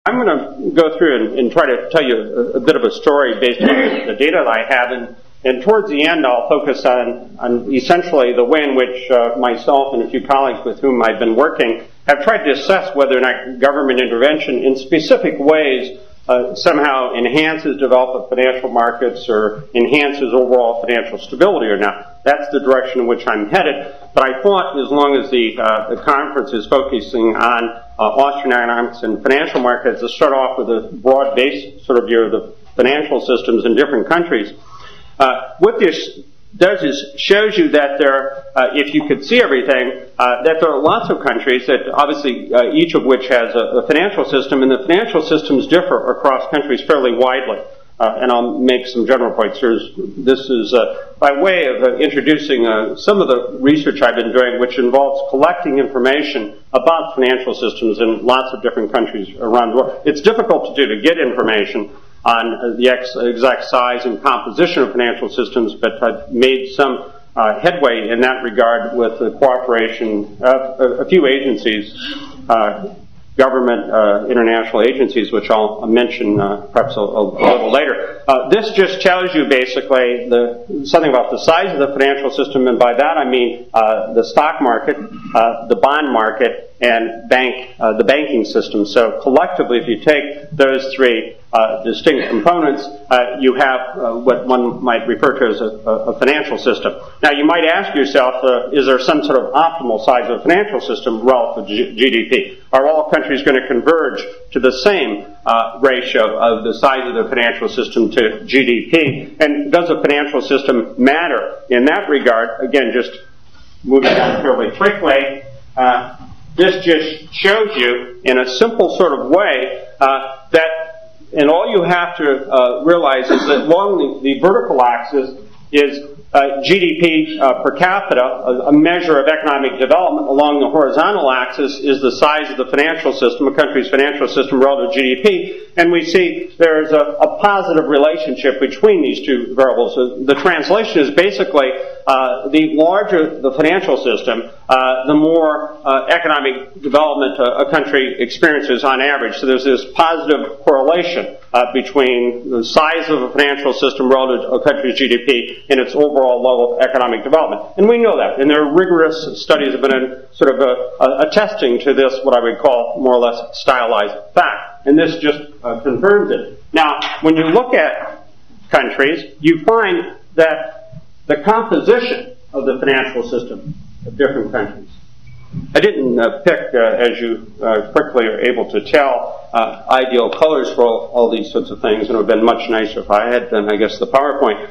I'm going to go through and try to tell you a bit of a story based on the data that I have, and towards the end I'll focus on essentially the way in which myself and a few colleagues with whom I've been working have tried to assess whether or not government intervention in specific ways somehow enhances development of financial markets or enhances overall financial stability or not. That's the direction in which I'm headed. But I thought as long as the conference is focusing on Austrian economics and financial markets, to start off with a broad-based sort of view of the financial systems in different countries. What this does is shows you that there, if you could see everything, that there are lots of countries that obviously each of which has a financial system, and the financial systems differ across countries fairly widely. And I'll make some general points here. This is by way of introducing some of the research I've been doing, which involves collecting information about financial systems in lots of different countries around the world. It's difficult to do to get information on the exact size and composition of financial systems, but I've made some headway in that regard with the cooperation of a few agencies, government international agencies, which I'll mention perhaps a little later. This just tells you basically something about the size of the financial system, and by that I mean the stock market, the bond market, and the banking system. So collectively, if you take those three distinct components, you have what one might refer to as a financial system. Now, you might ask yourself, is there some sort of optimal size of a financial system relative to GDP? Are all countries going to converge to the same ratio of the size of the financial system to GDP? And does a financial system matter in that regard? Again, just moving down fairly quickly, this just shows you in a simple sort of way and all you have to realize is that along the vertical axis is GDP per capita, a measure of economic development. Along the horizontal axis is the size of the financial system, a country's financial system relative to GDP, and we see there's a positive relationship between these two variables. So the translation is basically the larger the financial system, the more economic development a country experiences on average. So there's this positive correlation between the size of a financial system relative to a country's GDP and its overall level of economic development. And we know that. And there are rigorous studies have been sort of attesting to this, what I would call more or less stylized fact. And this just confirms it. Now, when you look at countries, you find that the composition of the financial system of different countries. I didn't pick, as you quickly are able to tell, ideal colors for all these sorts of things, and it would have been much nicer if I had done, I guess, the PowerPoint.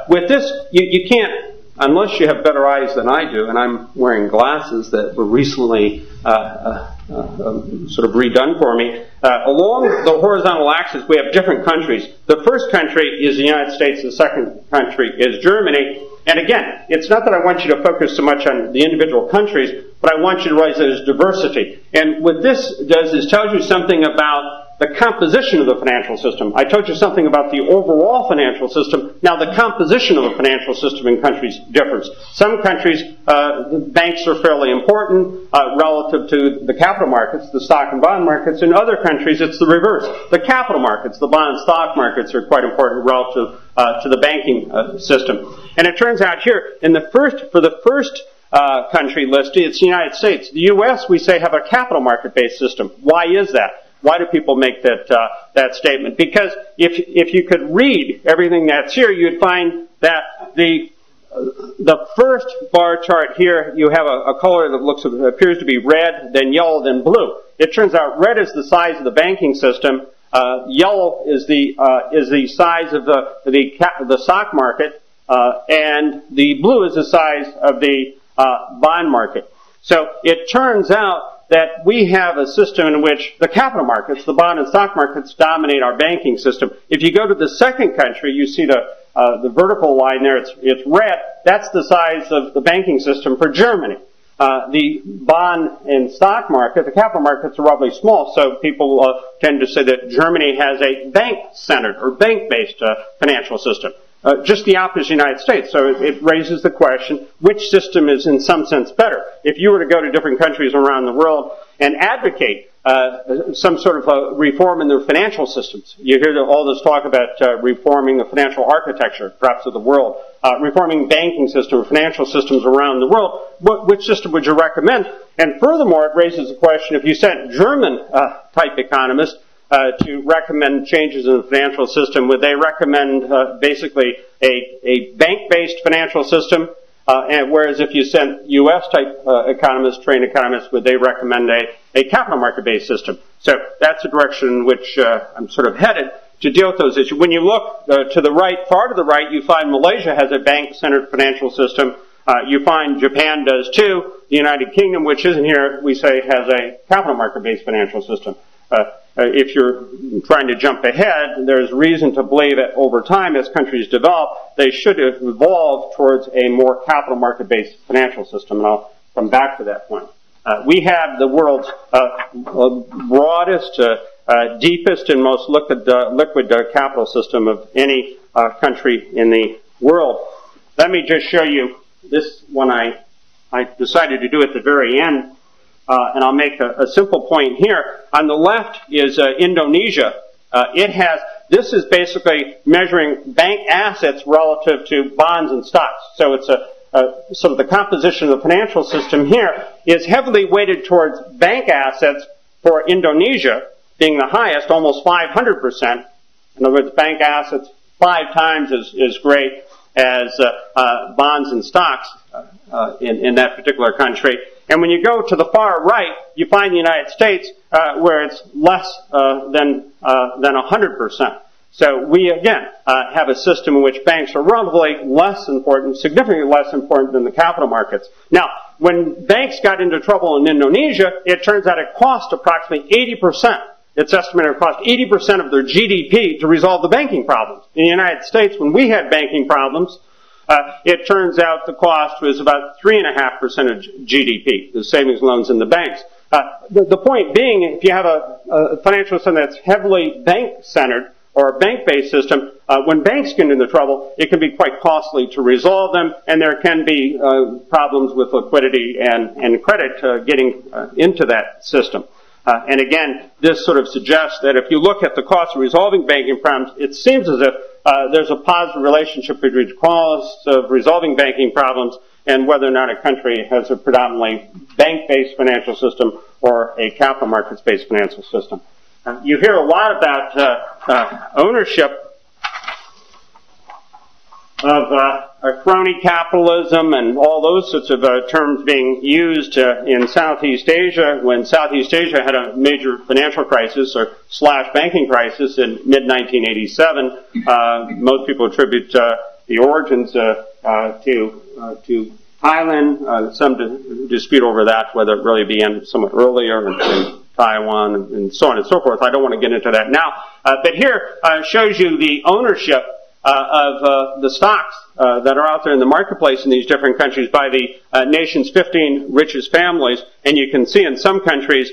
With this, you can't, unless you have better eyes than I do, and I'm wearing glasses that were recently sort of redone for me. Along the horizontal axis, we have different countries. The first country is the United States. The second country is Germany. And again, it's not that I want you to focus so much on the individual countries, but I want you to realize that there's diversity. And what this does is tells you something about the composition of the financial system. I told you something about the overall financial system. Now, the composition of the financial system in countries differs. Some countries, the banks are fairly important relative to the capital markets, the stock and bond markets. In other countries, it's the reverse. The capital markets, the bond and stock markets, are quite important relative to the banking system. And it turns out here, for the first country listed, it's the United States. The U.S., we say, have a capital market-based system. Why is that? Why do people make that statement? Because if you could read everything that's here, you'd find that the first bar chart here, you have a color that appears to be red, then yellow, then blue. It turns out red is the size of the banking system. Yellow is the size of the stock market, and the blue is the size of the bond market. So it turns out that we have a system in which the capital markets, the bond and stock markets, dominate our banking system. If you go to the second country, you see the vertical line there, it's red. That's the size of the banking system for Germany. The bond and stock market, the capital markets are relatively small, so people tend to say that Germany has a bank-centered or bank-based financial system. just the opposite of the United States. So it raises the question, which system is in some sense better? If you were to go to different countries around the world and advocate some sort of reform in their financial systems, you hear all this talk about reforming the financial architecture, perhaps of the world, reforming banking system or financial systems around the world, which system would you recommend? And furthermore, it raises the question, if you sent German-type economists to recommend changes in the financial system, would they recommend basically a bank-based financial system? And whereas if you sent U.S.-type economists, trained economists, would they recommend a capital market-based system? So that's the direction in which I'm sort of headed to deal with those issues. When you look to the right, far to the right, you find Malaysia has a bank-centered financial system. You find Japan does too. The United Kingdom, which isn't here, we say has a capital market-based financial system. If you're trying to jump ahead, there's reason to believe that over time, as countries develop, they should evolve towards a more capital market-based financial system, and I'll come back to that point. We have the world's broadest, deepest, and most liquid capital system of any country in the world. Let me just show you this one I decided to do at the very end. And I'll make a simple point here. On the left is Indonesia. This is basically measuring bank assets relative to bonds and stocks. So it's sort of the composition of the financial system here is heavily weighted towards bank assets for Indonesia being the highest, almost 500%. In other words, bank assets 5 times as great as bonds and stocks in that particular country. And when you go to the far right, you find the United States where it's less than 100%. So we, again, have a system in which banks are relatively less important, significantly less important than the capital markets. Now, when banks got into trouble in Indonesia, it turns out it cost approximately 80%. It's estimated it cost 80% of their GDP to resolve the banking problems. In the United States, when we had banking problems, it turns out the cost was about 3.5% of GDP, the savings loans in the banks. The point being, if you have a financial system that's heavily bank-centered or a bank-based system, when banks get into trouble, it can be quite costly to resolve them, and there can be problems with liquidity and credit getting into that system. And again, this sort of suggests that if you look at the cost of resolving banking problems, it seems as if there's a positive relationship between the cost of resolving banking problems and whether or not a country has a predominantly bank-based financial system or a capital markets-based financial system. You hear a lot about ownership of crony capitalism and all those sorts of terms being used in Southeast Asia when Southeast Asia had a major financial crisis or / banking crisis in mid-1987. Most people attribute the origins to Thailand. Some dispute over that, whether it really began somewhat earlier in Taiwan and so on and so forth. I don't want to get into that now. But here shows you the ownership of the stocks that are out there in the marketplace in these different countries by the nation's 15 richest families. And you can see in some countries,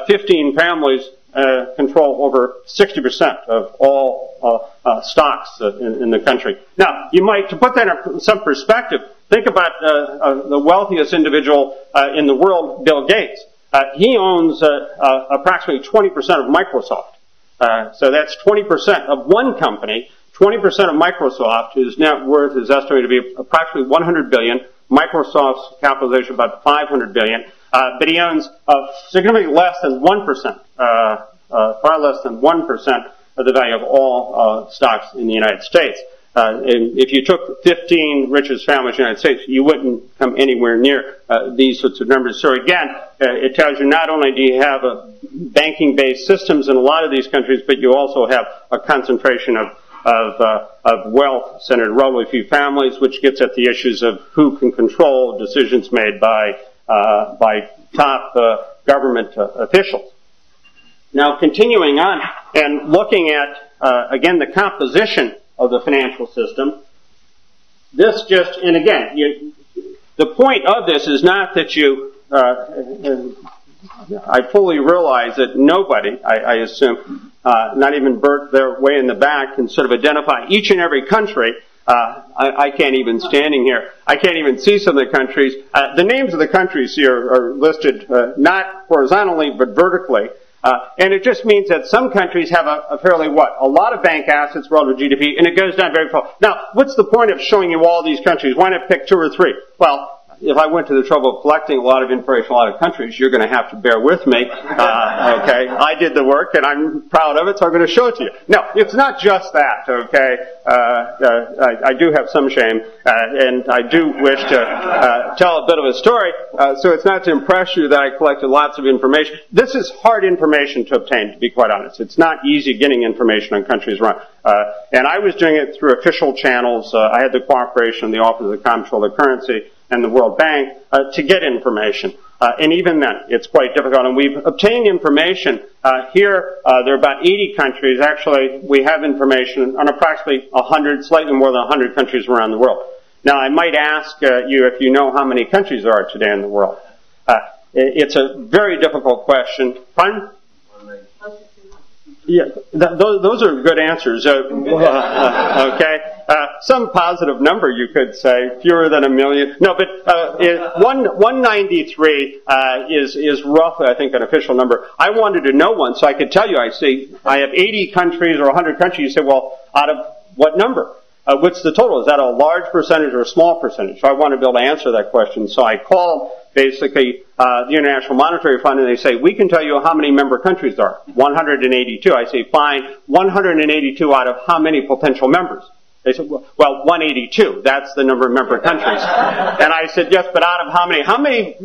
15 families control over 60% of all stocks in the country. Now, you might, to put that in some perspective, think about the wealthiest individual in the world, Bill Gates. He owns approximately 20% of Microsoft. So that's 20% of one company. 20% of Microsoft, whose net worth is estimated to be approximately $100 billion. Microsoft's capitalization about $500 billion. But he owns significantly less than 1%, far less than 1% of the value of all stocks in the United States. If you took 15 richest families in the United States, you wouldn't come anywhere near these sorts of numbers. So again, it tells you not only do you have banking-based systems in a lot of these countries, but you also have a concentration of wealth centered in relatively few families, which gets at the issues of who can control decisions made by top government officials. Now, continuing on and looking at again the composition of the financial system, this just, and again, the point of this is not that you. I fully realize that nobody, I assume, not even Barth there way in the back, can sort of identify each and every country I can't even, standing here, I can't even see some of the countries. The names of the countries here are listed not horizontally but vertically. And it just means that some countries have a fairly a lot of bank assets relative to GDP, and it goes down very far. Now, what's the point of showing you all these countries? Why not pick 2 or 3? Well, if I went to the trouble of collecting a lot of information on a lot of countries, you're going to have to bear with me. Okay, I did the work, and I'm proud of it, so I'm going to show it to you. No, it's not just that. Okay, I do have some shame, and I do wish to tell a bit of a story. So it's not to impress you that I collected lots of information. This is hard information to obtain, to be quite honest. It's not easy getting information on countries around. And I was doing it through official channels. I had the cooperation of the Office of the Comptroller of Currency and the World Bank to get information. And even then, it's quite difficult. And we've obtained information. Here, there are about 80 countries. Actually, we have information on approximately 100, slightly more than 100 countries around the world. Now, I might ask you if you know how many countries there are today in the world. It's a very difficult question. Pardon? Yeah, those are good answers. Okay. Some positive number, you could say, fewer than 1 million. No, but 193 is roughly, I think, an official number. I wanted to know one, so I could tell you. I say I have 80 countries or 100 countries. You say, well, out of what number? What's the total? Is that a large percentage or a small percentage? So I want to be able to answer that question. So I called basically the International Monetary Fund, and they say, we can tell you how many member countries there are. 182. I say, fine. 182 out of how many potential members? They said, well, 182. That's the number of member countries. And I said, yes, but out of how many? How many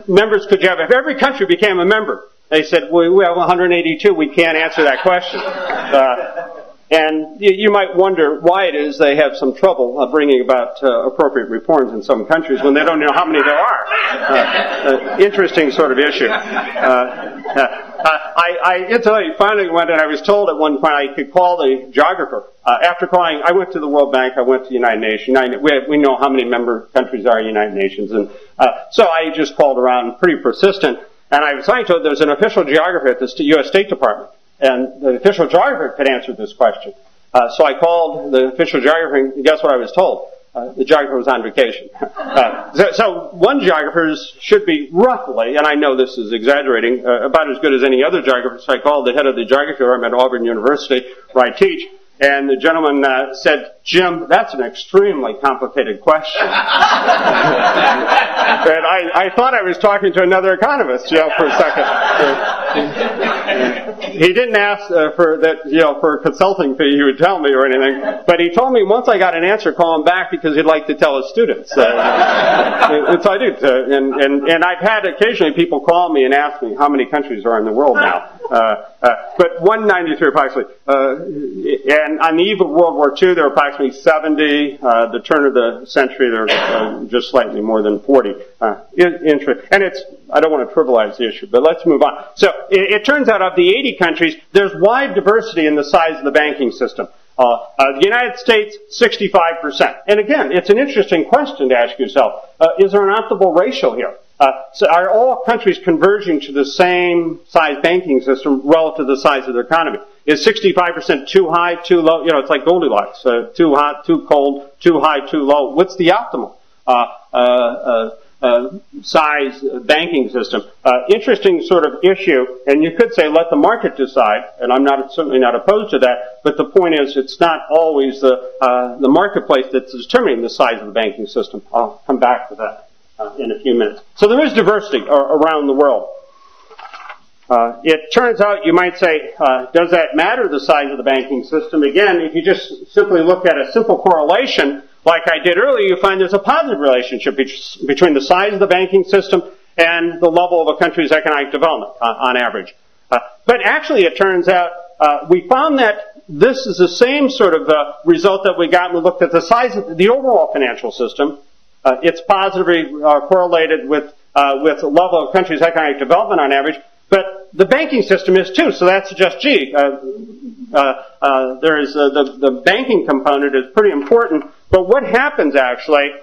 members could you have if every country became a member? They said, well, we have 182. We can't answer that question. And you might wonder why it is they have some trouble bringing about appropriate reforms in some countries when they don't know how many there are. Interesting sort of issue. I finally went, and I was told at one point I could call the geographer. After calling, I went to the World Bank, I went to the United Nations. We know how many member countries are in the United Nations. And so I just called around, pretty persistent. And I was told there's an official geographer at the U.S. State Department. And the official geographer could answer this question. So I called the official geographer, and guess what I was told? The geographer was on vacation. So one geographer should be roughly, and I know this is exaggerating, about as good as any other geographer. So I called the head of the geography department at Auburn University, where I teach. And the gentleman said, Jim, that's an extremely complicated question. And I thought I was talking to another economist, for a second. He didn't ask for that, for a consulting fee, he would tell me or anything. But he told me once I got an answer, call him back because he'd like to tell his students. So I do. And I've had occasionally people call me and ask me how many countries are in the world now. But 193 approximately. And on the eve of World War II, there were approximately 70. The turn of the century, there were just slightly more than 40. And I don't want to trivialize the issue, but let's move on. So it turns out of the 80 countries, there's wide diversity in the size of the banking system. The United States, 65%. And again, it's an interesting question to ask yourself. Is there an optimal ratio here? So are all countries converging to the same size banking system relative to the size of their economy? Is 65% too high, too low? It's like Goldilocks. Too hot, too cold, too high, too low. What's the optimal size banking system? Interesting sort of issue, and you could say let the market decide, and I'm certainly not opposed to that, but the point is it's not always the marketplace that's determining the size of the banking system. I'll come back to that in a few minutes. So there is diversity around the world. It turns out, you might say, does that matter, the size of the banking system? Again, if you just simply look at a simple correlation, like I did earlier, you find there's a positive relationship between the size of the banking system and the level of a country's economic development on average. But actually, it turns out we found that this is the same sort of result that we got when we looked at the size of the overall financial system. It's positively correlated with the level of a country's economic development on average. But the banking system is too, so that suggests, the banking component is pretty important. But what happens actually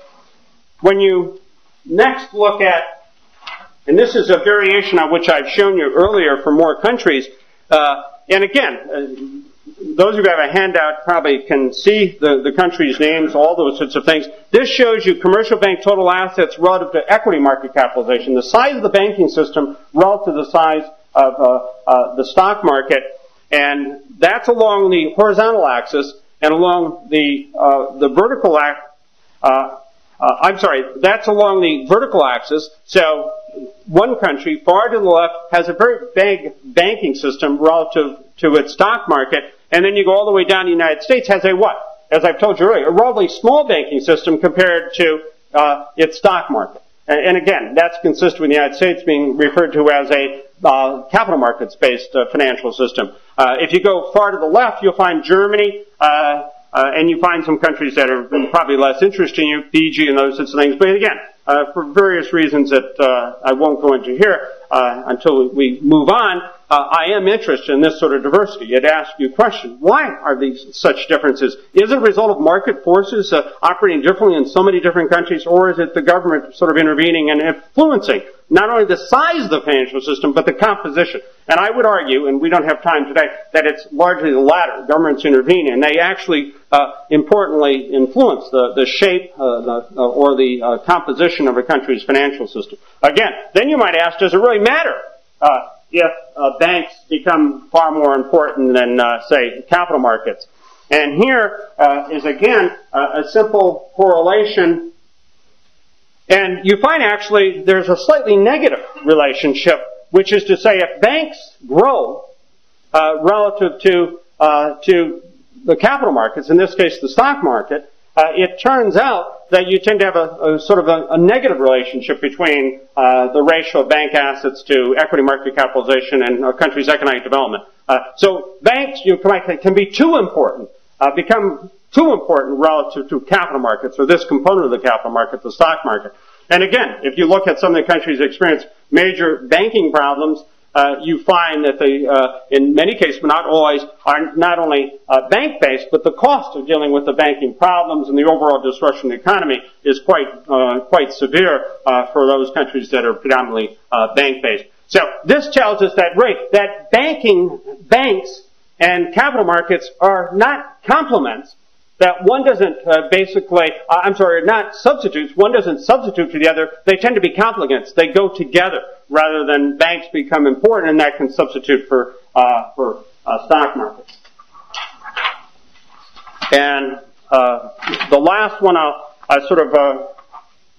when you next look at, and this is a variation on which I've shown you earlier for more countries, and again, those of you who have a handout probably can see the country's names, all those sorts of things. This shows you commercial bank total assets relative to equity market capitalization, the size of the banking system relative to the size of the stock market, and that's along the horizontal axis, and along the vertical axis. That's along the vertical axis. So one country, far to the left, has a very big banking system relative to its stock market, and then you go all the way down to the United States, has a what? As I've told you earlier, a relatively small banking system compared to its stock market. And again, that's consistent with the United States being referred to as a capital markets-based financial system. If you go far to the left, you'll find Germany, and you find some countries that are probably less interesting you, Fiji and those sorts of things. But again, for various reasons that I won't go into here until we move on, I am interested in this sort of diversity. It asks you a question. Why are these such differences? Is it a result of market forces operating differently in so many different countries, or is it the government sort of intervening and influencing not only the size of the financial system, but the composition? And I would argue, and we don't have time today, that it's largely the latter. Governments intervene, and they actually importantly influence the shape or the composition of a country's financial system. Again, then you might ask, does it really matter if banks become far more important than, say, capital markets? And here is, again, a simple correlation. And you find, actually, there's a slightly negative relationship, which is to say if banks grow relative to the capital markets, in this case the stock market, it turns out that you tend to have a sort of a negative relationship between the ratio of bank assets to equity market capitalization and a country's economic development. So banks, can be too important, become too important relative to capital markets, or this component of the capital market, the stock market. And again, if you look at some of the countries that experience major banking problems, you find that they, in many cases, but not always, are not only bank-based, but the cost of dealing with the banking problems and the overall disruption of the economy is quite severe for those countries that are predominantly bank-based. So this tells us that banks and capital markets are not complements, that one doesn't not substitutes. One doesn't substitute for the other. They tend to be complements. They go together rather than banks become important, and that can substitute for stock markets. And the last one I'll sort of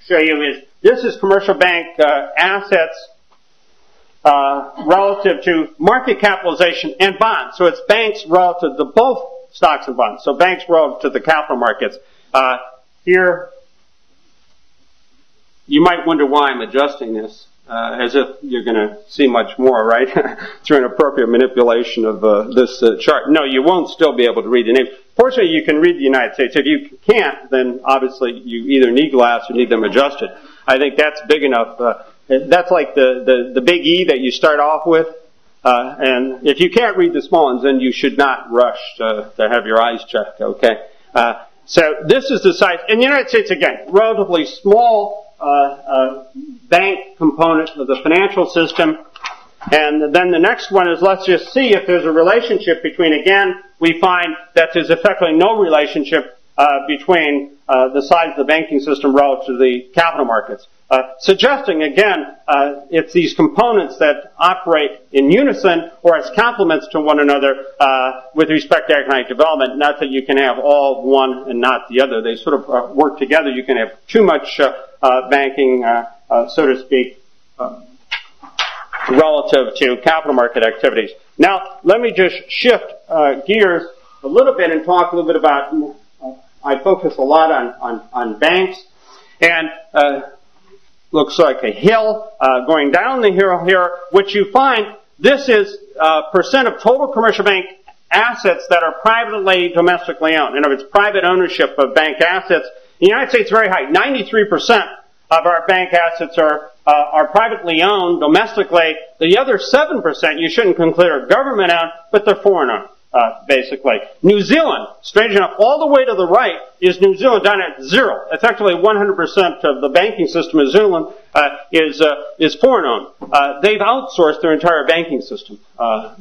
show you is, this is commercial bank assets relative to market capitalization and bonds. So it's banks relative to both stocks and bonds. So banks relative to the capital markets. Here, you might wonder why I'm adjusting this, as if you're going to see much more, right? Through an appropriate manipulation of this chart. No, you won't still be able to read the name. Fortunately, you can read the United States. If you can't, then obviously you either need glass or need them adjusted. I think that's big enough. That's like the big E that you start off with. And if you can't read the small ones, then you should not rush to have your eyes checked, okay? So this is the size. In the United States, again, relatively small bank component of the financial system. And then the next one is, let's just see if there's a relationship between, again, we find that there's effectively no relationship between the size of the banking system relative to the capital markets. Suggesting, again, it's these components that operate in unison or as complements to one another with respect to economic development, not that you can have all one and not the other. They sort of work together. You can have too much banking, so to speak, relative to capital market activities. Now, let me just shift gears a little bit and talk a little bit about, I focus a lot on banks, and looks like a hill going down the hill here, which you find this is percent of total commercial bank assets that are privately domestically owned. In other words, private ownership of bank assets. In the United States, very high. 93% of our bank assets are privately owned domestically. The other 7% you shouldn't consider government owned, but they're foreign owned. basically. New Zealand, strange enough, all the way to the right is New Zealand down at 0. Effectively 100% of the banking system in New Zealand is foreign-owned. They've outsourced their entire banking system,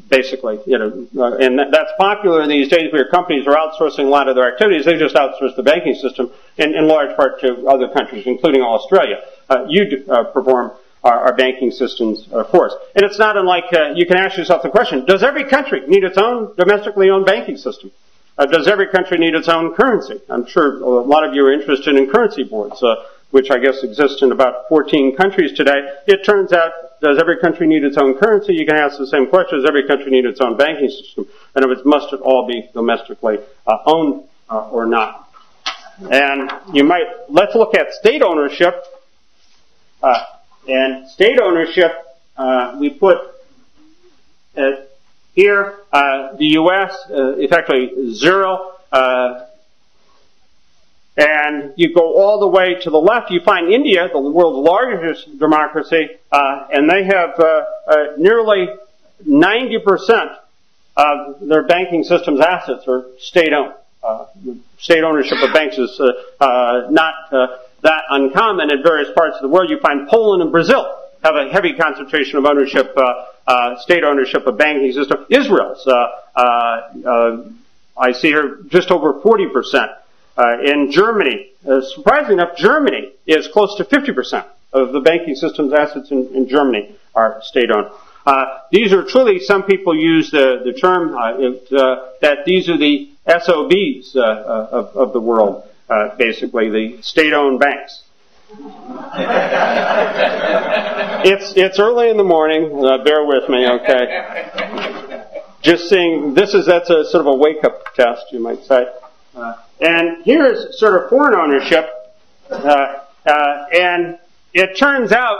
basically. And that's popular these days where companies are outsourcing a lot of their activities. They just outsource the banking system in large part to other countries, including Australia. You perform our banking systems for us. And it's not unlike, you can ask yourself the question, does every country need its own domestically owned banking system? Does every country need its own currency? I'm sure a lot of you are interested in currency boards, which I guess exist in about 14 countries today. It turns out, does every country need its own currency? You can ask the same question, does every country need its own banking system? And if it must it all be domestically owned or not? And let's look at state ownership. And state ownership, we put here, the U.S., effectively 0. And you go all the way to the left, you find India, the world's largest democracy, and they have nearly 90% of their banking system's assets are state-owned. State ownership of banks is not that uncommon in various parts of the world. You find Poland and Brazil have a heavy concentration of ownership, state ownership of banking system. Israel's, I see here, just over 40%. In Germany, surprisingly enough, Germany is close to 50% of the banking system's assets in Germany are state-owned. These are truly, some people use the term that these are the SOBs of the world. Basically, the state-owned banks. It's early in the morning. Bear with me, okay? Just seeing that's a sort of a wake-up test, you might say. And here's sort of foreign ownership, and it turns out,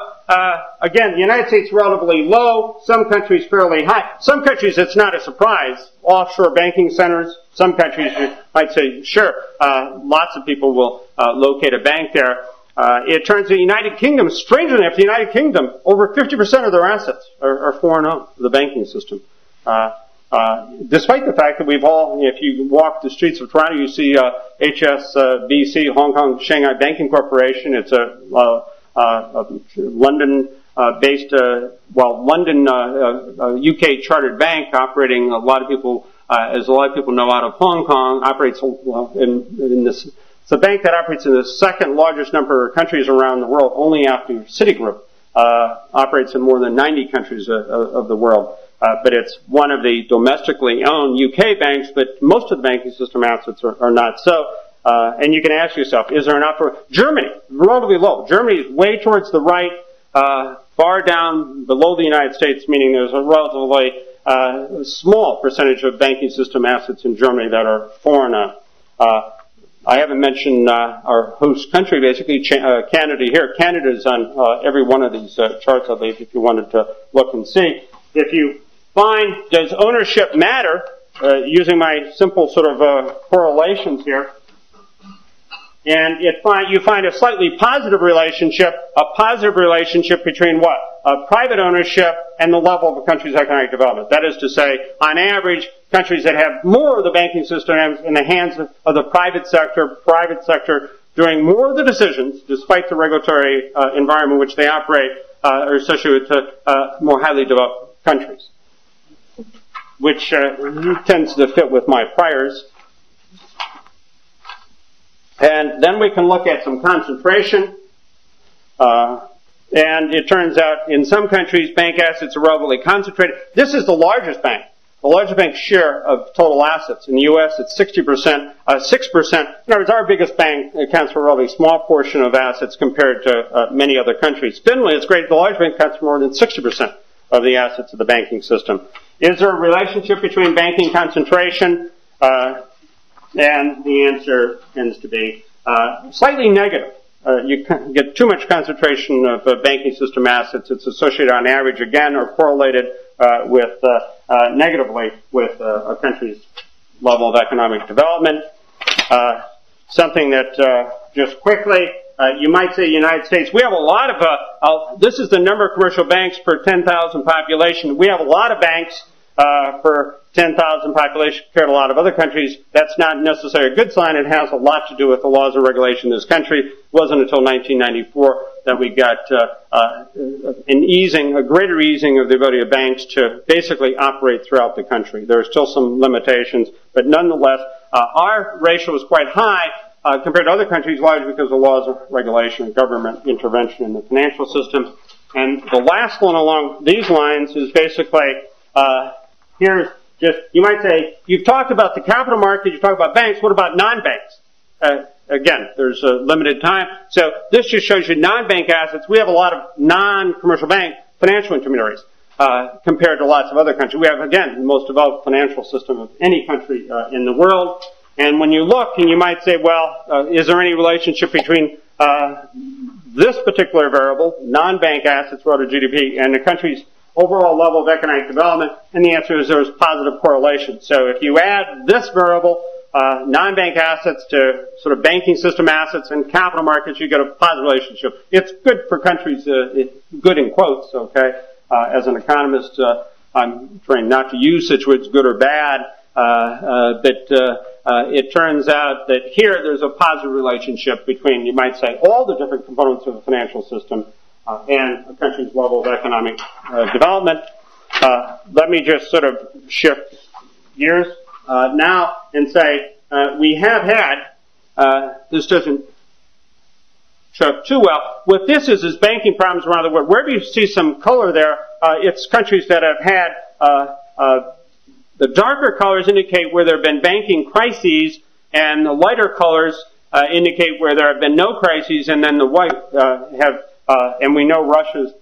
again, the United States relatively low, some countries fairly high. Some countries it's not a surprise. Offshore banking centers, some countries you might say, sure, lots of people will locate a bank there. It turns out the United Kingdom, strangely enough, the United Kingdom, over 50% of their assets are foreign-owned, the banking system. Despite the fact that we've all, if you walk the streets of Toronto, you see HSBC, Hong Kong Shanghai Banking Corporation. It's a London-based, London, UK chartered bank operating a lot of people, as a lot of people know, out of Hong Kong, operates in this. It's a bank that operates in the second largest number of countries around the world, only after Citigroup. Operates in more than 90 countries of the world. But it's one of the domestically owned UK banks, but most of the banking system assets are not so. And you can ask yourself, is there enough for Germany? Relatively low. Germany is way towards the right, far down below the United States, meaning there's a relatively small percentage of banking system assets in Germany that are foreign. I haven't mentioned our host country, basically Canada here. Canada's on every one of these charts, I believe, if you wanted to look and see. If you find, does ownership matter, using my simple sort of correlations here, and you find a slightly positive relationship between what? Private ownership and the level of a country's economic development. That is to say, on average, countries that have more of the banking system in the hands of the private sector doing more of the decisions, despite the regulatory environment in which they operate, are associated with more highly developed countries, which tends to fit with my priors. And then we can look at some concentration. And it turns out in some countries, bank assets are relatively concentrated. This is the largest bank. The largest bank's share of total assets. In the U.S., it's 60%, 6%. In other words, our biggest bank accounts for a relatively small portion of assets compared to many other countries. Finland, it's great. The large bank accounts for more than 60% of the assets of the banking system. Is there a relationship between banking concentration? And the answer tends to be slightly negative. You get too much concentration of banking system assets. It's associated on average, again, or correlated with negatively with a country's level of economic development. Something that just quickly, you might say United States, we have a lot of, this is the number of commercial banks per 10,000 population. We have a lot of banks. per 10,000 population compared to a lot of other countries. That's not necessarily a good sign. It has a lot to do with the laws and regulation in this country. It wasn't until 1994 that we got a greater easing of the ability of banks to basically operate throughout the country. There are still some limitations, but nonetheless, our ratio is quite high compared to other countries, largely because of laws of regulation and government intervention in the financial system. And the last one along these lines is basically, here's just, you might say, you've talked about the capital market, you've talked about banks, what about non-banks? Again, there's a limited time. So this just shows you non-bank assets. We have a lot of non-commercial bank financial intermediaries compared to lots of other countries. We have, again, the most developed financial system of any country in the world. And when you look, and you might say, well, is there any relationship between this particular variable, non-bank assets relative to GDP, and the country's overall level of economic development? And the answer is there's positive correlation. So if you add this variable, non-bank assets to sort of banking system assets and capital markets, you get a positive relationship. It's good for countries, good in quotes, okay? As an economist, I'm trying not to use such words, good or bad, but it turns out that here there's a positive relationship between, you might say, all the different components of the financial system and a country's level of economic development. Let me just sort of shift gears now and say we have had, this doesn't show up too well, what this is banking problems around the world. Wherever you see some color there, it's countries that have had, the darker colors indicate where there have been banking crises, and the lighter colors indicate where there have been no crises, and then the white have, and we know Russia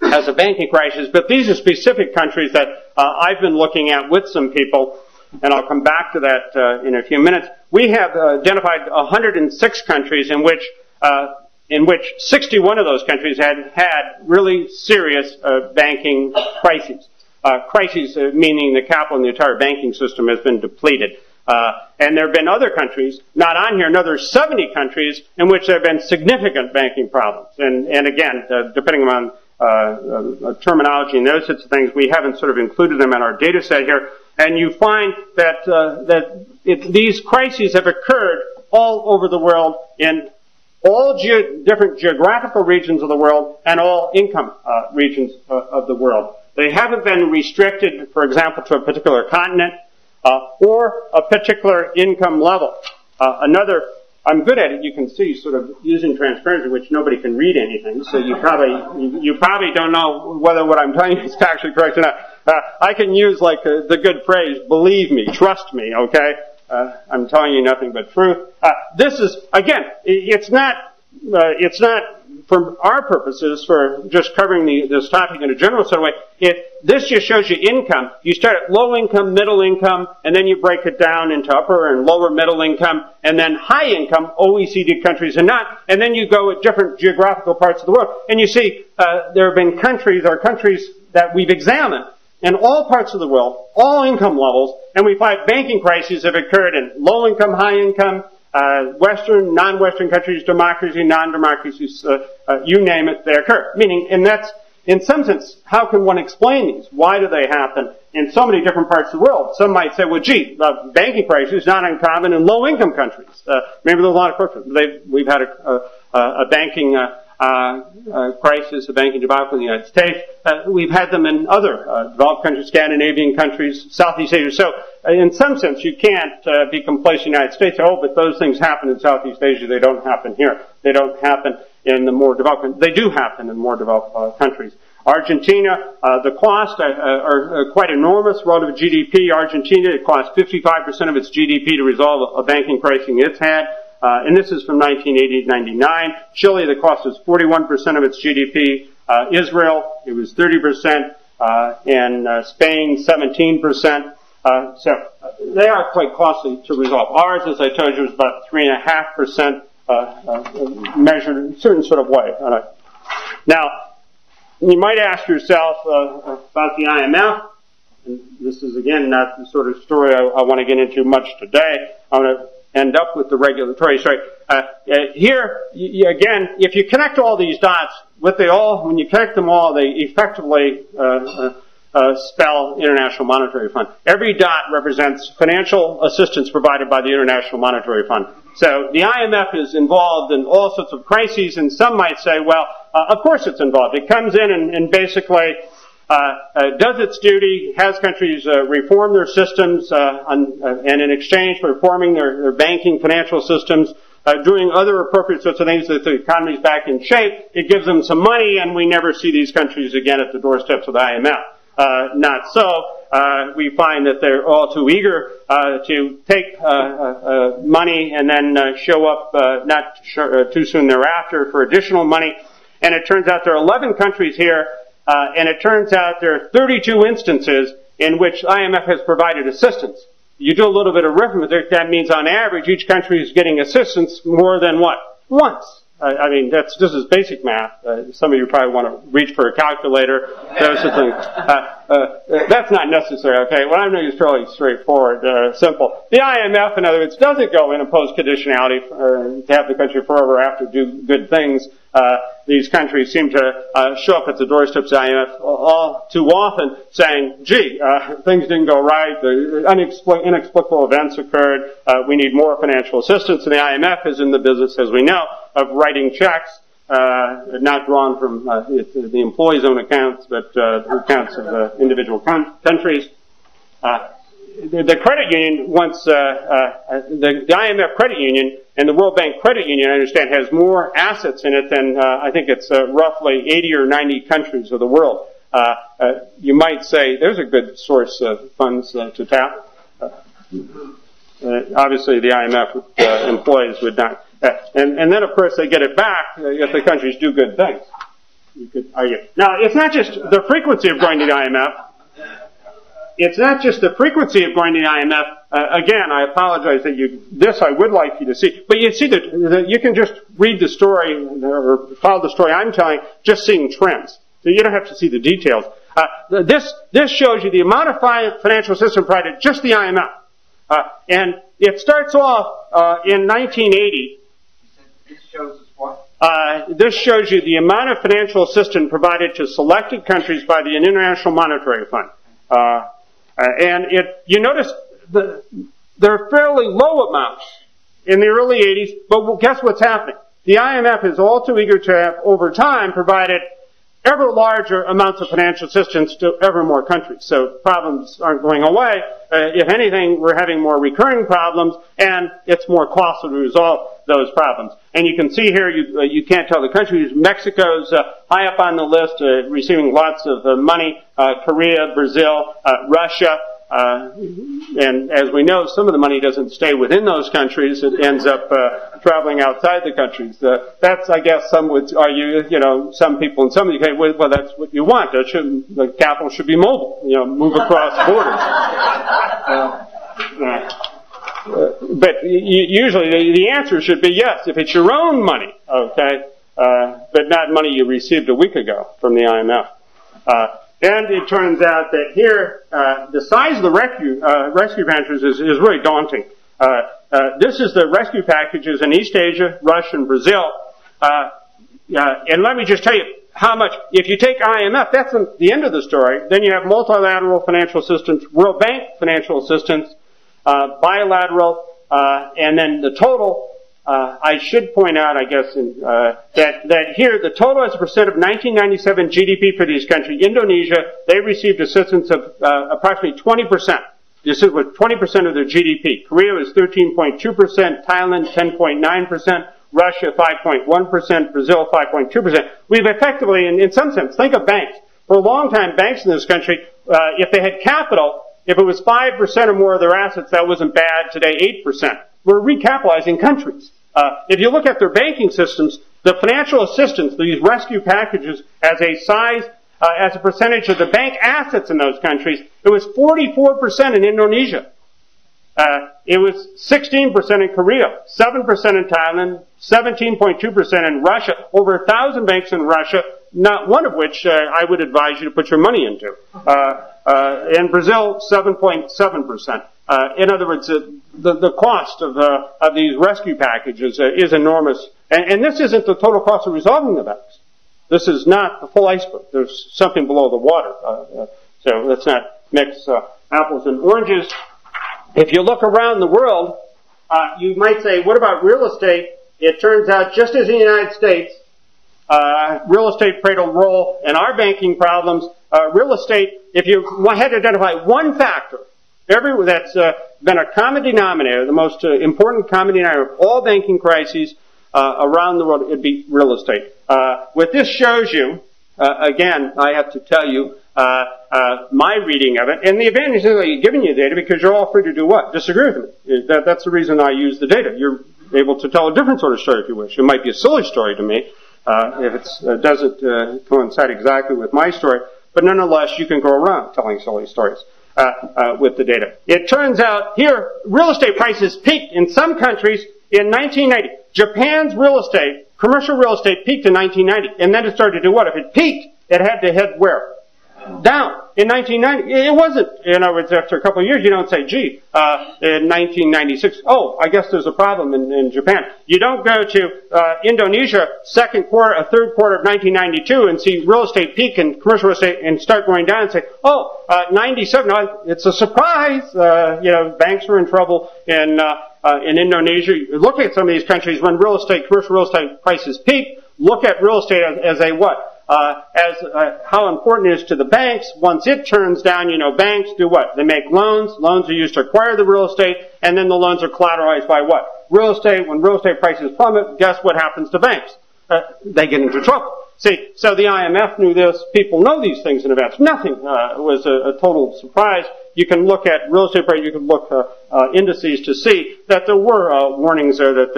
has a banking crisis, but these are specific countries that I've been looking at with some people, and I'll come back to that in a few minutes. We have identified 106 countries in which 61 of those countries had really serious banking crises. Crises meaning the capital in the entire banking system has been depleted. And there have been other countries, not on here, another 70 countries in which there have been significant banking problems. And again, depending on terminology and those sorts of things, we haven't sort of included them in our data set here. And you find that these crises have occurred all over the world in all different geographical regions of the world and all income regions of the world. They haven't been restricted, for example, to a particular continent or a particular income level. I'm good at it, you can see, sort of using transparency, which nobody can read anything, so you probably don't know whether what I'm telling you is actually correct or not. I can use like the good phrase, believe me, trust me, okay? I'm telling you nothing but truth. This is, again, it's not for our purposes, for just covering this topic in a general sort of way, this just shows you income. You start at low income, middle income, and then you break it down into upper and lower middle income, and then high income, OECD countries and not, and then you go at different geographical parts of the world. And you see, there have been countries that we've examined in all parts of the world, all income levels, and we find banking crises have occurred in low income, high income, Western, non-Western countries, democracy, non-democracies, you name it, they occur. Meaning, and that's, in some sense, how can one explain these? Why do they happen in so many different parts of the world? Some might say, well, gee, banking crisis is not uncommon in low-income countries. Maybe there's a lot of corruption. We've had a banking crisis, a banking debacle in the United States. We've had them in other developed countries, Scandinavian countries, Southeast Asia. So, in some sense, you can't be complacent in the United States. Oh, but those things happen in Southeast Asia. They don't happen here. They don't happen in the more developed countries. They do happen in more developed countries. Argentina, the costs are quite enormous relative to GDP. Argentina, it costs 55% of its GDP to resolve a banking crisis it's had. And this is from 1980 to 99. Chile, the cost is 41% of its GDP. Israel, it was 30%. And Spain, 17%. So they are quite costly to resolve. Ours, as I told you, is about 3.5% measured in a certain sort of way. Now, you might ask yourself about the IMF. And this is, again, not the sort of story I want to get into much today. I want to end up with the regulatory story. Here, again, if you connect all these dots, when you connect them all, they effectively spell International Monetary Fund. Every dot represents financial assistance provided by the International Monetary Fund. So the IMF is involved in all sorts of crises, and some might say, well, of course it's involved. It comes in and basically does its duty, has countries reform their systems, and in exchange for reforming their banking, financial systems, doing other appropriate sorts of things that the economy's back in shape, it gives them some money, and we never see these countries again at the doorsteps of the IMF. Not so. We find that they're all too eager to take money and then show up too soon thereafter for additional money. And it turns out there are 11 countries here, and it turns out there are 32 instances in which IMF has provided assistance. You do a little bit of arithmetic, that means on average each country is getting assistance more than what? Once. I mean, this is basic math. Some of you probably want to reach for a calculator. Those sorts of things. That's not necessary, okay? What I'm doing is fairly straightforward, simple. The IMF, in other words, doesn't go in and impose conditionality to have the country forever after do good things. These countries seem to show up at the doorsteps of the IMF all too often saying, gee, things didn't go right, inexplicable events occurred, we need more financial assistance, and the IMF is in the business, as we know, of writing checks, not drawn from the employees' own accounts, but the accounts of individual countries. The credit union wants, the IMF credit union and the World Bank credit union, I understand, has more assets in it than, I think it's roughly 80 or 90 countries of the world. You might say there's a good source of funds to tap. Obviously the IMF employees would not. And then, of course, they get it back if the countries do good things. You could argue. Now, it's not just the frequency of going to the IMF. It's not just the frequency of going to the IMF. Again, I apologize that this I would like you to see. But you see that you can just read the story or follow the story I'm telling, just seeing trends. So you don't have to see the details. This shows you the amount of financial assistance provided, just the IMF. And it starts off in 1980. This shows us what? This shows you the amount of financial assistance provided to selected countries by the International Monetary Fund. And you notice they're fairly low amounts in the early 80s, but guess what's happening? The IMF is all too eager to have, over time, provided ever larger amounts of financial assistance to ever more countries. So problems aren't going away. If anything, we're having more recurring problems, and it's more costly to resolve those problems. And you can see here, you can't tell the countries. Mexico's high up on the list, receiving lots of money. Korea, Brazil, Russia. And as we know, some of the money doesn't stay within those countries. It ends up traveling outside the countries. That's, I guess, some would argue, some people in some of the cases, well, that's what you want. The capital should be mobile, move across borders. But usually the answer should be yes, if it's your own money, okay, but not money you received a week ago from the IMF. And it turns out that here, the size of the rescue packages is really daunting. This is the rescue packages in East Asia, Russia, and Brazil. And let me just tell you how much, if you take IMF, that's the end of the story. Then you have multilateral financial assistance, World Bank financial assistance, bilateral, and then the total. I should point out, I guess, that here the total as a percent of 1997 GDP for these countries, Indonesia, they received assistance of approximately 20%. This was 20% of their GDP. Korea was 13.2%, Thailand 10.9%, Russia 5.1%, Brazil 5.2%. We've effectively, in some sense, think of banks. For a long time, banks in this country, if they had capital, if it was 5% or more of their assets, that wasn't bad. Today, 8%. We're recapitalizing countries. If you look at their banking systems, the financial assistance, these rescue packages, as a size, as a percentage of the bank assets in those countries, it was 44% in Indonesia. It was 16% in Korea, 7% in Thailand, 17.2% in Russia, over 1,000 banks in Russia, not one of which I would advise you to put your money into. In Brazil, 7.7%. In other words, the cost of these rescue packages is enormous. And this isn't the total cost of resolving the banks. This is not the full iceberg. There's something below the water. So let's not mix apples and oranges. If you look around the world, you might say, what about real estate? It turns out, just as in the United States, real estate played a role in our banking problems. Real estate, if you had to identify one factor that's been a common denominator, the most important common denominator of all banking crises around the world, it'd be real estate. What this shows you, again, I have to tell you, my reading of it, and the advantage is that I'm giving you data because you're all free to do what? Disagree with me. That's the reason I use the data. You're able to tell a different sort of story if you wish. It might be a silly story to me if it doesn't coincide exactly with my story, but nonetheless, you can go around telling silly stories with the data. It turns out here, real estate prices peaked in some countries in 1990. Japan's real estate, commercial real estate, peaked in 1990, and then it started to do what? If it peaked, it had to head where? Down. In 1990, it wasn't. In other words, after a couple of years, you don't say, gee, in 1996, oh, I guess there's a problem in Japan. You don't go to Indonesia third quarter of 1992 and see real estate peak and commercial real estate and start going down and say, oh, 97, it's a surprise. Banks were in trouble in Indonesia. Look at some of these countries when commercial real estate prices peak. Look at real estate as a what? How important it is to the banks. Once it turns down, banks do what? They make loans. Loans are used to acquire the real estate, and then the loans are collateralized by what? Real estate. When real estate prices plummet, guess what happens to banks? They get into trouble. See, so the IMF knew this. People know these things in advance. Nothing was a total surprise. You can look at real estate prices, you can look indices to see that there were warnings there that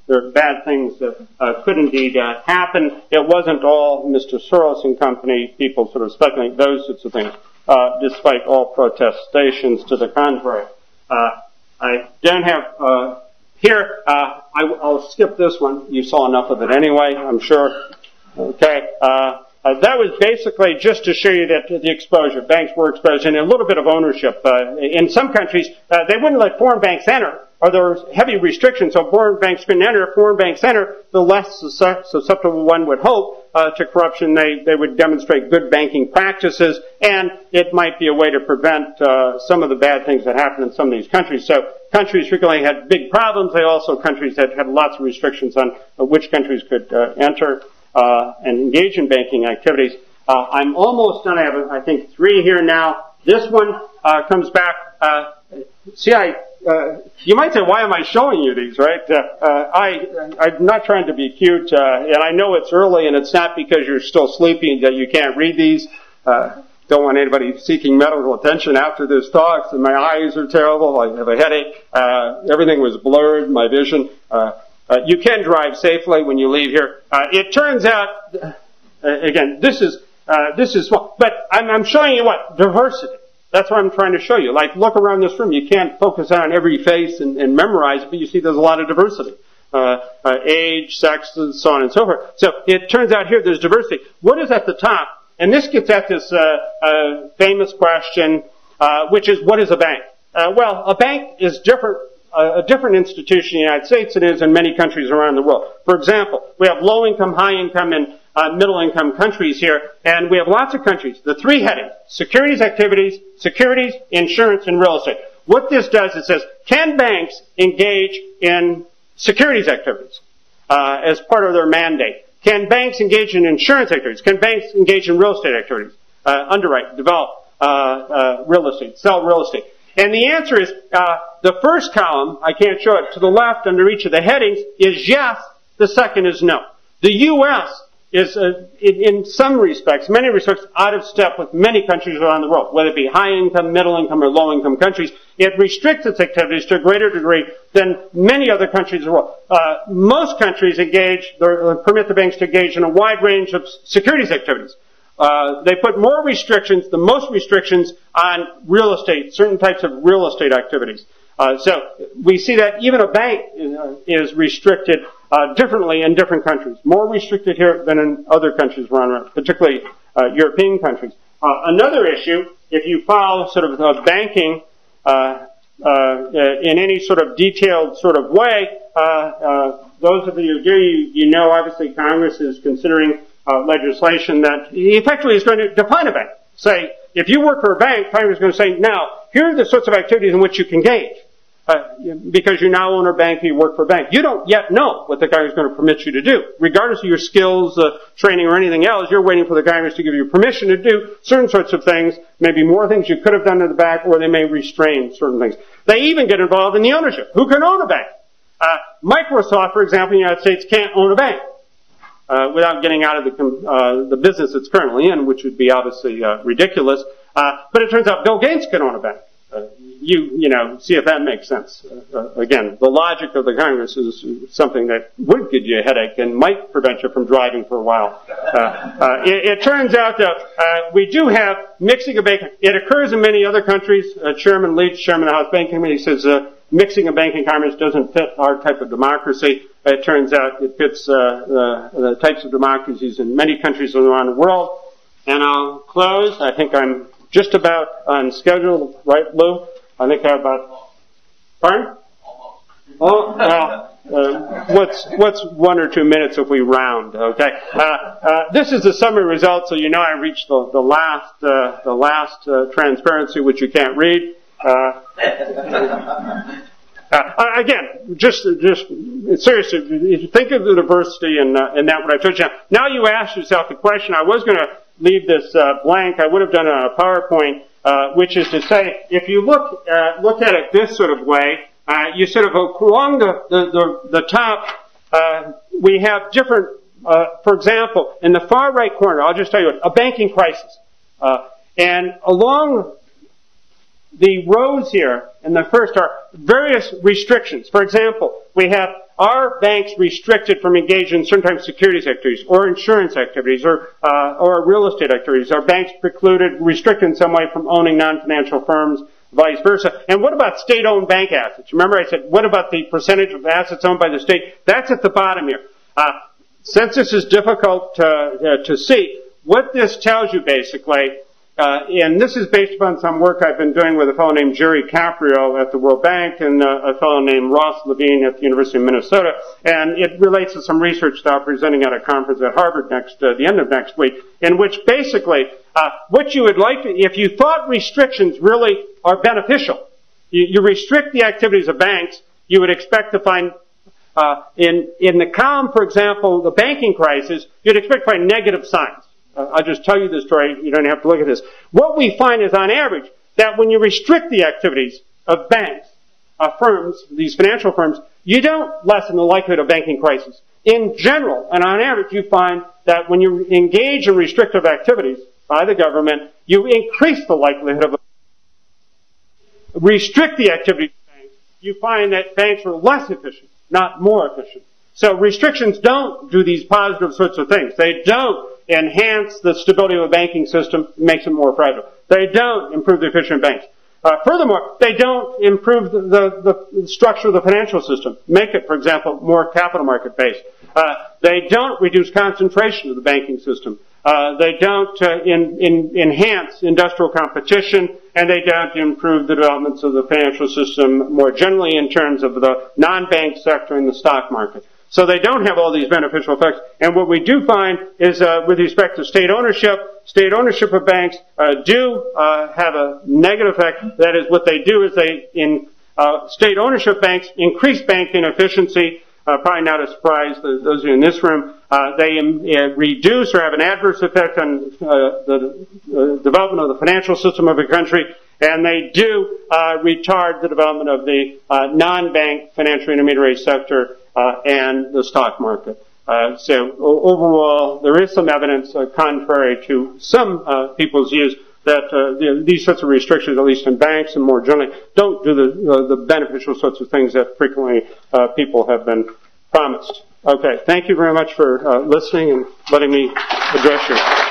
there are bad things that could indeed happen. It wasn't all Mr. Soros and company, people sort of speculating those sorts of things, despite all protestations to the contrary. I don't have here. I'll skip this one. You saw enough of it anyway, I'm sure. Okay. That was basically just to show you that the exposure, banks were exposed, and a little bit of ownership. In some countries, they wouldn't let foreign banks enter, or there was heavy restrictions, so foreign banks couldn't enter. If foreign banks enter, the less susceptible one would hope to corruption. They would demonstrate good banking practices, and it might be a way to prevent some of the bad things that happen in some of these countries. So countries frequently had big problems. They also countries that had lots of restrictions on which countries could enter and engage in banking activities. I'm almost done. I have, I think, 3 here now. This one comes back. You might say, why am I showing you these, right? I'm not trying to be cute, and I know it's early, and it's not because you're still sleepy that you can't read these. Don't want anybody seeking medical attention after this talk. So my eyes are terrible. I have a headache. Everything was blurred, my vision. You can drive safely when you leave here. It turns out, again, this is small, but I'm showing you what? Diversity. That's what I'm trying to show you. Like, look around this room. You can't focus on every face and memorize it, but you see there's a lot of diversity. Age, sex, and so on and so forth. So it turns out here there's diversity. What is at the top? And this gets at this famous question, which is, what is a bank? Well, a bank is a different institution in the United States than it is in many countries around the world. For example, we have low-income, high-income, and middle-income countries here, and we have lots of countries. The 3 headings: securities activities, securities, insurance, and real estate. What this does, it says, can banks engage in securities activities as part of their mandate? Can banks engage in insurance activities? Can banks engage in real estate activities? Underwrite, develop real estate, sell real estate. And the answer is, the first column, I can't show it, to the left under each of the headings, is yes, the second is no. The U.S. is, in some respects, many respects, out of step with many countries around the world, whether it be high-income, middle-income, or low-income countries. It restricts its activities to a greater degree than many other countries in the world. Most countries permit the banks to engage in a wide range of securities activities. They put more restrictions, the most restrictions, on real estate, certain types of real estate activities. So we see that even a bank is restricted differently in different countries. More restricted here than in other countries around, particularly European countries. Another issue, if you follow sort of banking in any sort of detailed sort of way, those of you who do, you know obviously Congress is considering legislation that effectively is going to define a bank. Say, if you work for a bank, Congress is going to say, now, here are the sorts of activities in which you can engage. Because you now own a bank, you work for a bank. You don't yet know what the Congress is going to permit you to do. Regardless of your skills, training, or anything else, you're waiting for the Congress to give you permission to do certain sorts of things, maybe more things you could have done in the bank, or they may restrain certain things. They even get involved in the ownership. Who can own a bank? Microsoft, for example, in the United States can't own a bank without getting out of the business it's currently in, which would be obviously ridiculous. But it turns out Bill Gates can own a bank. You know, see if that makes sense. Again, the logic of the Congress is something that would give you a headache and might prevent you from driving for a while. It turns out that we do have mixing of banking. It occurs in many other countries. Chairman Leach, Chairman of the House Banking Committee, says mixing of banking commerce doesn't fit our type of democracy. It turns out it fits the types of democracies in many countries around the world. And I'll close. I think I'm just about on schedule, right, Lou? I think I have about, pardon? Oh, well, what's 1 or 2 minutes if we round, okay? This is the summary result, so you know I reached the last transparency, which you can't read. Again, just seriously, if you think of the diversity and that what I told you. Now you ask yourself the question, I was going to leave this blank, I would have done it on a PowerPoint, which is to say, if you look at it this sort of way, you sort of along the top, we have different, for example, in the far right corner, I'll just tell you, a banking crisis. And along the rows here in the first are various restrictions. For example, we have our banks restricted from engaging in certain types of securities activities or insurance activities or real estate activities. Our banks precluded, restricted in some way from owning non-financial firms, vice versa. And what about state-owned bank assets? Remember I said, what about the percentage of assets owned by the state? That's at the bottom here. Since this is difficult to see, what this tells you basically, and this is based upon some work I've been doing with a fellow named Jerry Caprio at the World Bank and a fellow named Ross Levine at the University of Minnesota. And it relates to some research that I'm presenting at a conference at Harvard the end of next week, in which basically what you would like to, if you thought restrictions really are beneficial, you restrict the activities of banks, you would expect to find in the column, for example, the banking crisis, you'd expect to find negative signs. I'll just tell you the story. You don't have to look at this. What we find is, on average, that when you restrict the activities of banks, firms, these financial firms, you don't lessen the likelihood of banking crisis. In general, and on average, you find that when you engage in restrictive activities by the government, you increase the likelihood of restrict the activities of banks. You find that banks are less efficient, not more efficient. So restrictions don't do these positive sorts of things. They don't enhance the stability of a banking system, makes it more fragile. They don't improve the efficient banks. Furthermore, they don't improve the structure of the financial system, make it, for example, more capital market based. They don't reduce concentration of the banking system. They don't enhance industrial competition, and they don't improve the developments of the financial system more generally in terms of the non-bank sector and the stock market. So they don't have all these beneficial effects. And what we do find is, with respect to state ownership of banks do have a negative effect. That is, what they do is in state ownership banks increase banking efficiency. Probably not a surprise to those of you in this room. They reduce or have an adverse effect on the development of the financial system of a country. And they do retard the development of the non-bank financial intermediary sector and the stock market. So overall, there is some evidence contrary to some people's views that these sorts of restrictions, at least in banks and more generally, don't do the beneficial sorts of things that frequently people have been promised. Okay, thank you very much for listening and letting me address you.